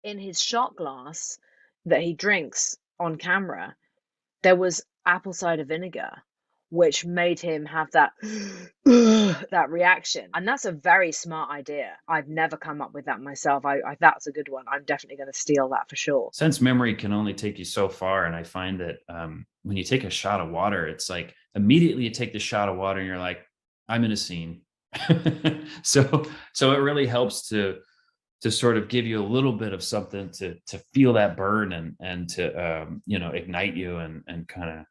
in his shot glass that he drinks on camera, there was apple cider vinegar, which made him have that that reaction. And that's a very smart idea. I've never come up with that myself. That's a good one. I'm definitely going to steal that for sure. Sense memory can only take you so far, and I find that when you take a shot of water, it's like immediately you take the shot of water and you're like, I'm in a scene. So it really helps to sort of give you a little bit of something to feel that burn and to ignite you and kind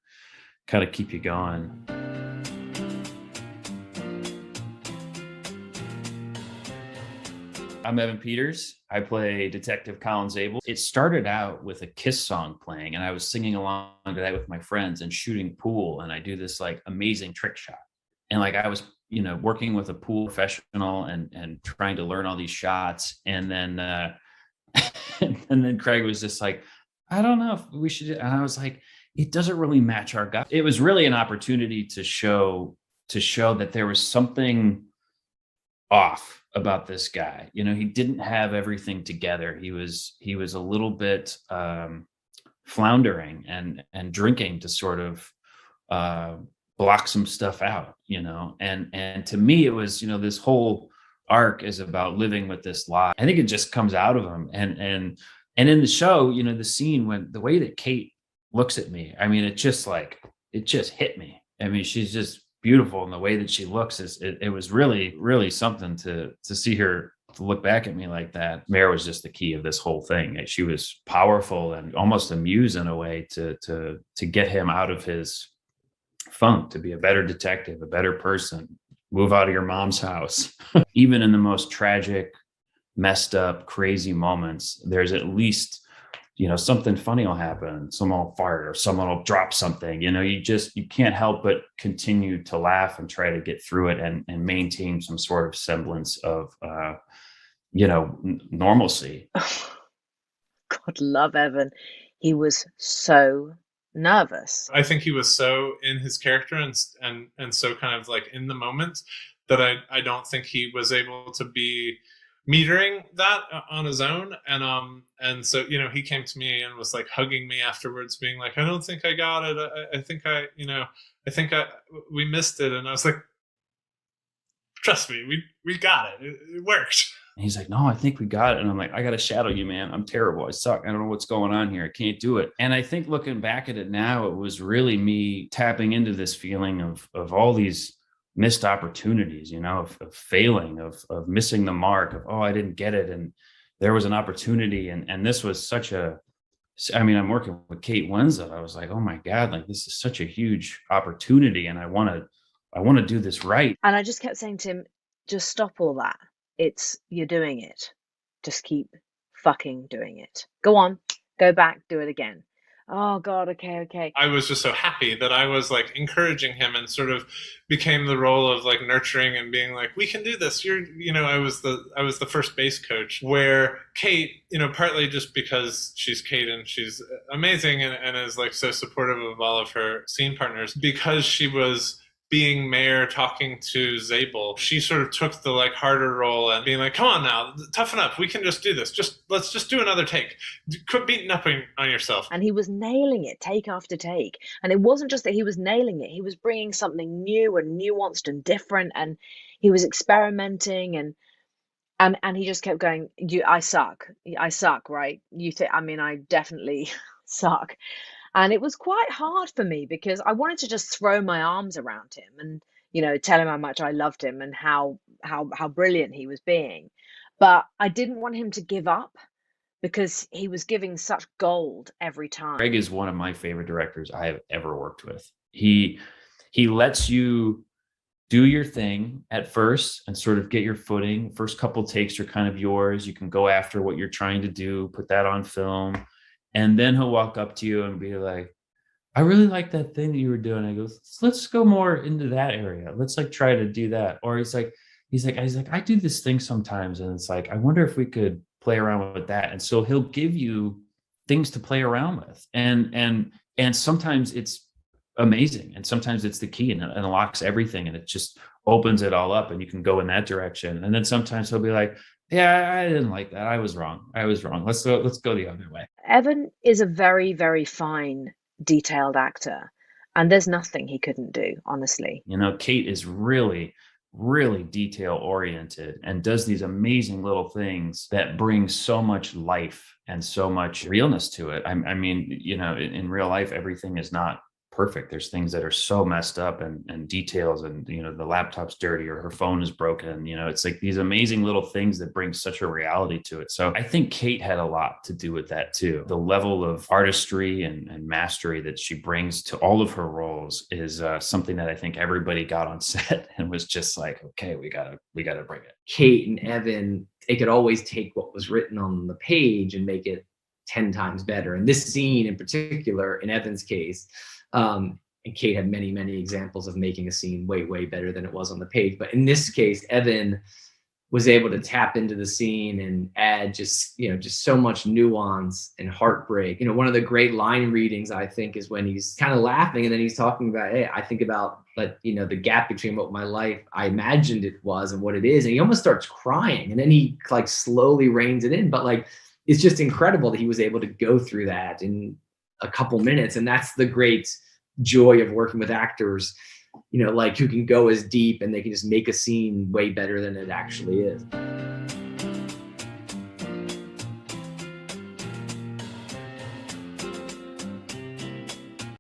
of keep you going. I'm Evan Peters. I play Detective Colin Zabel. It started out with a Kiss song playing, and I was singing along to that with my friends and shooting pool. And I do this like amazing trick shot. And like I was, working with a pool professional and trying to learn all these shots. And then and then Craig was just like, I don't know if we should. And I was like, it doesn't really match our gut. It was really an opportunity to show that there was something off about this guy. He didn't have everything together. He was a little bit floundering and drinking to sort of block some stuff out, and to me it was, this whole arc is about living with this lie. I think it just comes out of him. And in the show, the scene when the way that Kate looks at me, I mean, it just hit me. I mean, she's just beautiful, and the way that she looks it was really, really something to see her to look back at me like that. Mare was just the key of this whole thing. She was powerful and almost a muse in a way to get him out of his funk, to be a better detective, a better person, move out of your mom's house. Even in the most tragic, messed up, crazy moments, there's at least, something funny will happen. Someone will fart or someone will drop something. You can't help but continue to laugh and try to get through it and maintain some sort of semblance of, normalcy. God, love Evan. He was so nervous. I think he was so in his character and so kind of like in the moment that I don't think he was able to be metering that on his own. And so he came to me and was like hugging me afterwards, being like, I don't think I got it. I think we missed it. And I was like, trust me, we got it. It worked. And he's like, no, I think we got it. And I'm like, I got to shadow you, man. I'm terrible. I suck. I don't know what's going on here. I can't do it. And I think looking back at it now, it was really me tapping into this feeling of all these missed opportunities, of failing, of missing the mark, of, oh, I didn't get it. And there was an opportunity. And this was I'm working with Kate Winslet. I was like, oh my God, like this is such a huge opportunity. And I want to do this right. And I just kept saying to him, just stop all that. You're doing it. Just keep fucking doing it. Go on, go back, do it again. Oh God, okay. I was just so happy that I was like encouraging him and sort of became the role of like nurturing and being like, we can do this. I was the first base coach, where Kate, partly just because she's Kate and she's amazing and is like so supportive of all of her scene partners, because she was being Mare talking to Zabel, she sort of took the like harder role and being like, come on now, toughen up. We can just do this. Let's just do another take. Quit beating up on yourself. And he was nailing it take after take. And it wasn't just that he was nailing it. He was bringing something new and nuanced and different. And he was experimenting and he just kept going, I suck, right? I definitely suck. And it was quite hard for me because I wanted to just throw my arms around him and, tell him how much I loved him and how brilliant he was being. But I didn't want him to give up because he was giving such gold every time. Greg is one of my favorite directors I have ever worked with. He lets you do your thing at first and sort of get your footing. First couple takes are kind of yours. You can go after what you're trying to do, put that on film. And then he'll walk up to you and be like, I really like that thing that you were doing. I go, let's go more into that area. Let's like try to do that. Or he's like, I do this thing sometimes. And it's like, I wonder if we could play around with that. And so he'll give you things to play around with. And sometimes it's amazing. And sometimes it's the key and it unlocks everything. And it just opens it all up and you can go in that direction. And then sometimes he'll be like, Yeah, I didn't like that. I was wrong. I was wrong. Let's go the other way. Evan is a very, very fine, detailed actor, and there's nothing he couldn't do, honestly. You know, Kate is really, really detail oriented and does these amazing little things that bring so much life and so much realness to it. I mean, you know, in real life, everything is not perfect. There's things that are so messed up, and details, and, you know, the laptop's dirty or her phone is broken. You know, it's like these amazing little things that bring such a reality to it. So I think Kate had a lot to do with that too. The level of artistry and mastery that she brings to all of her roles is something that I think everybody got on set and was just like, okay, we gotta bring it. Kate and Evan, they could always take what was written on the page and make it 10 times better. And this scene in particular, in Evan's case, and Kate had many, many examples of making a scene way, way better than it was on the page. But in this case, Evan was able to tap into the scene and add just so much nuance and heartbreak. You know, one of the great line readings, I think, is when he's kind of laughing and then he's talking about, hey, I think about, like, you know, the gap between what my life I imagined it was and what it is. And he almost starts crying, and then he like slowly reins it in. But like, it's just incredible that he was able to go through that in a couple minutes. And that's the great joy of working with actors, you know, like, who can go as deep and they can just make a scene way better than it actually is.